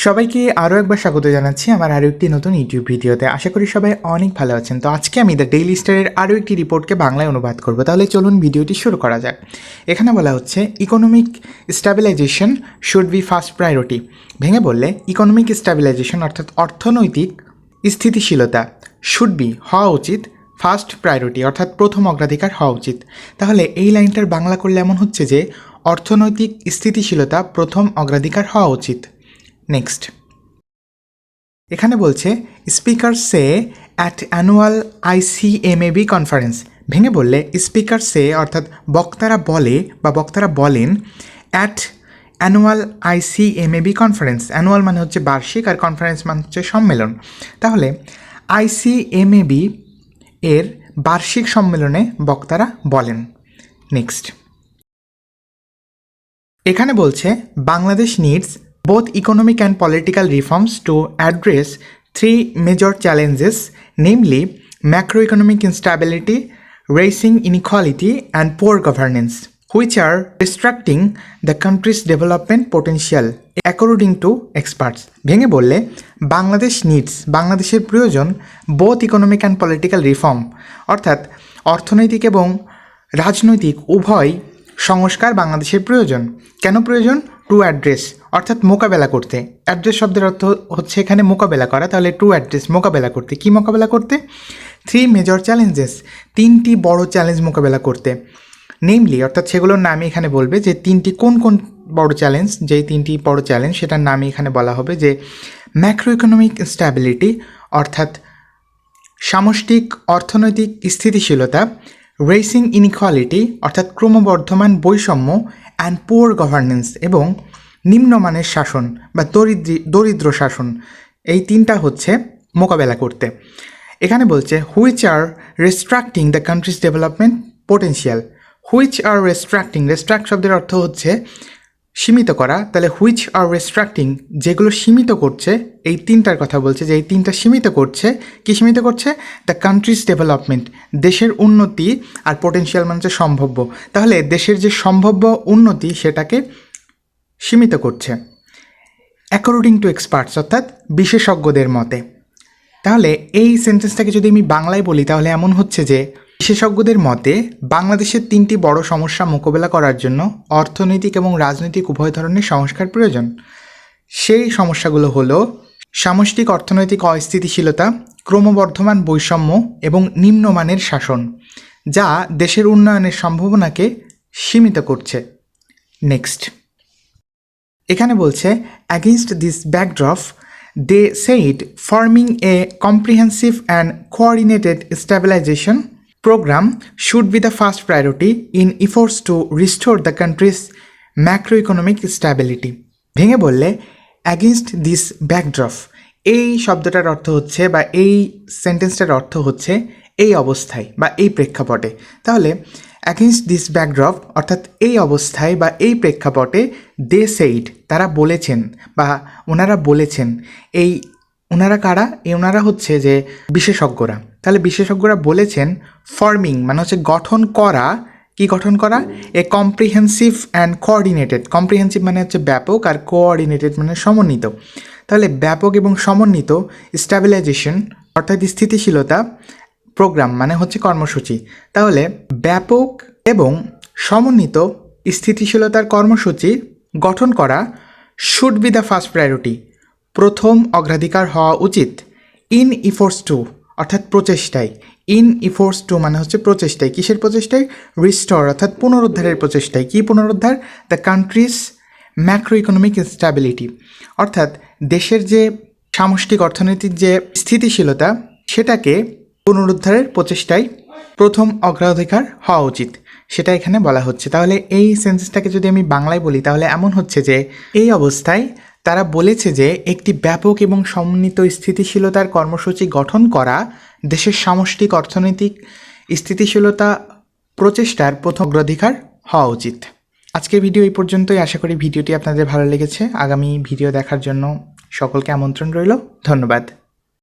সবাইকে আরও একবার স্বাগত জানাচ্ছি আমার আরও একটি নতুন ইউটিউব ভিডিওতে। আশা করি সবাই অনেক ভালো আছেন। তো আজকে আমি দ্য ডেইলি স্টারের আরও একটি রিপোর্টকে বাংলায় অনুবাদ করব। তাহলে চলুন ভিডিওটি শুরু করা যাক। এখানে বলা হচ্ছে economic stabilization should be first priority. ভেঙে বললে ইকোনমিক স্ট্যাবিলাইজেশন অর্থাৎ অর্থনৈতিক স্থিতিশীলতা শুড বি হওয়া উচিত ফার্স্ট প্রায়োরিটি অর্থাৎ প্রথম অগ্রাধিকার হওয়া উচিত। তাহলে এই লাইনটার বাংলা করলে এমন হচ্ছে যে অর্থনৈতিক স্থিতিশীলতা প্রথম অগ্রাধিকার হওয়া উচিত। নেক্সট এখানে বলছে speaker say at annual ICMAB conference. ভেঙে বললে স্পিকার সে অর্থাৎ বক্তারা বলে বা বক্তারা বলেন at annual ICMAB conference. Annual মানে হচ্ছে বার্ষিক আর কনফারেন্স মানে হচ্ছে সম্মেলন। তাহলে ICMAB এর বার্ষিক সম্মেলনে বক্তারা বলেন। নেক্সট এখানে বলছে Bangladesh needs both economic and political reforms to address three major challenges, namely macroeconomic instability, rising inequality, and poor governance, which are restricting the country's development potential, according to experts. ভেঙে বললে Bangladesh needs বাংলাদেশের প্রয়োজন both economic and political reform অর্থাৎ অর্থনৈতিক এবং রাজনৈতিক উভয় সংস্কার বাংলাদেশের প্রয়োজন। কেন প্রয়োজন? টু অ্যাড্রেস অর্থাৎ মোকাবেলা করতে। অ্যাড্রেস শব্দের অর্থ হচ্ছে এখানে মোকাবেলা করা। তাহলে টু অ্যাড্রেস মোকাবেলা করতে। কি মোকাবেলা করতে? থ্রি মেজর চ্যালেঞ্জেস তিনটি বড় চ্যালেঞ্জ মোকাবেলা করতে। নেমলি অর্থাৎ সেগুলোর নামই এখানে বলবে যে তিনটি কোন কোন বড় চ্যালেঞ্জ, যেই তিনটি বড় চ্যালেঞ্জ সেটার নামই এখানে বলা হবে যে ম্যাক্রো ইকোনমিক স্ট্যাবিলিটি অর্থাৎ সামষ্টিক অর্থনৈতিক স্থিতিশীলতা, রেসিং ইনইকুয়ালিটি অর্থাৎ ক্রমবর্ধমান বৈষম্য, অ্যান্ড পুয়ার গভর্নেন্স এবং নিম্নমানের শাসন বা দরিদ্র শাসন। এই তিনটা হচ্ছে মোকাবেলা করতে। এখানে বলছে which are restricting the countries development potential. Which are restricting, restrict শব্দের অর্থ হচ্ছে সীমিত করা। তাহলে হুইচ আর রেস্ট্রাক্টিং যেগুলো সীমিত করছে, এই তিনটার কথা বলছে যে এই তিনটা সীমিত করছে। কি সীমিত করছে? দ্য কান্ট্রিজ ডেভেলপমেন্ট দেশের উন্নতি, আর পোটেনশিয়াল মানে হচ্ছে সম্ভাব্য। তাহলে দেশের যে সম্ভাব্য উন্নতি সেটাকে সীমিত করছে অ্যাকর্ডিং টু এক্সপার্টস অর্থাৎ বিশেষজ্ঞদের মতে। তাহলে এই সেন্টেন্সটাকে যদি আমি বাংলায় বলি তাহলে এমন হচ্ছে যে বিশেষজ্ঞদের মতে বাংলাদেশের তিনটি বড় সমস্যা মোকাবেলা করার জন্য অর্থনৈতিক এবং রাজনৈতিক উভয় ধরনের সংস্কার প্রয়োজন। সেই সমস্যাগুলো হলো সামষ্টিক অর্থনৈতিক অস্থিতিশীলতা, ক্রমবর্ধমান বৈষম্য এবং নিম্নমানের শাসন, যা দেশের উন্নয়নের সম্ভাবনাকে সীমিত করছে। নেক্সট এখানে বলছে against this backdrop they said forming a comprehensive and coordinated stabilization program should be the first priority in efforts to restore the country's macroeconomic stability. ভেঙে বললে অ্যাগেনস্ট দিস ব্যাকড্রপ, এই শব্দটার অর্থ হচ্ছে বা এই সেন্টেন্সটার অর্থ হচ্ছে এই অবস্থায় বা এই প্রেক্ষাপটে। তাহলে অ্যাগেনস্ট দিস ব্যাকড্রপ অর্থাৎ এই অবস্থায় বা এই প্রেক্ষাপটে দে সেইড তারা বলেছেন বা ওনারা বলেছেন। এই ওনারা কারা? ওনারা হচ্ছে যে বিশেষজ্ঞরা। তাহলে বিশেষজ্ঞরা বলেছেন ফর্মিং মানে হচ্ছে গঠন করা। কি গঠন করা? এ কম্প্রিহেন্সিভ অ্যান্ড কোঅর্ডিনেটেড। কম্প্রিহেন্সিভ মানে হচ্ছে ব্যাপক আর কোঅর্ডিনেটেড মানে সমন্বিত। তাহলে ব্যাপক এবং সমন্বিত স্ট্যাবিলাইজেশন অর্থাৎ স্থিতিশীলতা প্রোগ্রাম মানে হচ্ছে কর্মসূচি। তাহলে ব্যাপক এবং সমন্বিত স্থিতিশীলতার কর্মসূচি গঠন করা should be the first priority প্রথম অগ্রাধিকার হওয়া উচিত। ইন ইফোর্টস টু অর্থাৎ প্রচেষ্টায়। ইন ইফোর্টস টু মানে হচ্ছে প্রচেষ্টায়। কিসের প্রচেষ্টায়? রিস্টোর অর্থাৎ পুনরুদ্ধারের প্রচেষ্টায়। কি পুনরুদ্ধার? The countries macro economic stability অর্থাৎ দেশের যে সামষ্টিক অর্থনৈতিক যে স্থিতিশীলতা সেটাকে পুনরুদ্ধারের প্রচেষ্টায় প্রথম অগ্রাধিকার হওয়া উচিত, সেটা এখানে বলা হচ্ছে। তাহলে এই সেন্টেন্সটাকে যদি আমি বাংলায় বলি তাহলে এমন হচ্ছে যে এই অবস্থায় তারা বলেছে যে একটি ব্যাপক এবং সমন্বিত স্থিতিশীলতার কর্মসূচি গঠন করা দেশের সামষ্টিক অর্থনৈতিক স্থিতিশীলতা প্রচেষ্টার প্রথম অগ্রাধিকার হওয়া উচিত। আজকের ভিডিও এই পর্যন্তই। আশা করি ভিডিওটি আপনাদের ভালো লেগেছে। আগামী ভিডিও দেখার জন্য সকলকে আমন্ত্রণ রইল। ধন্যবাদ।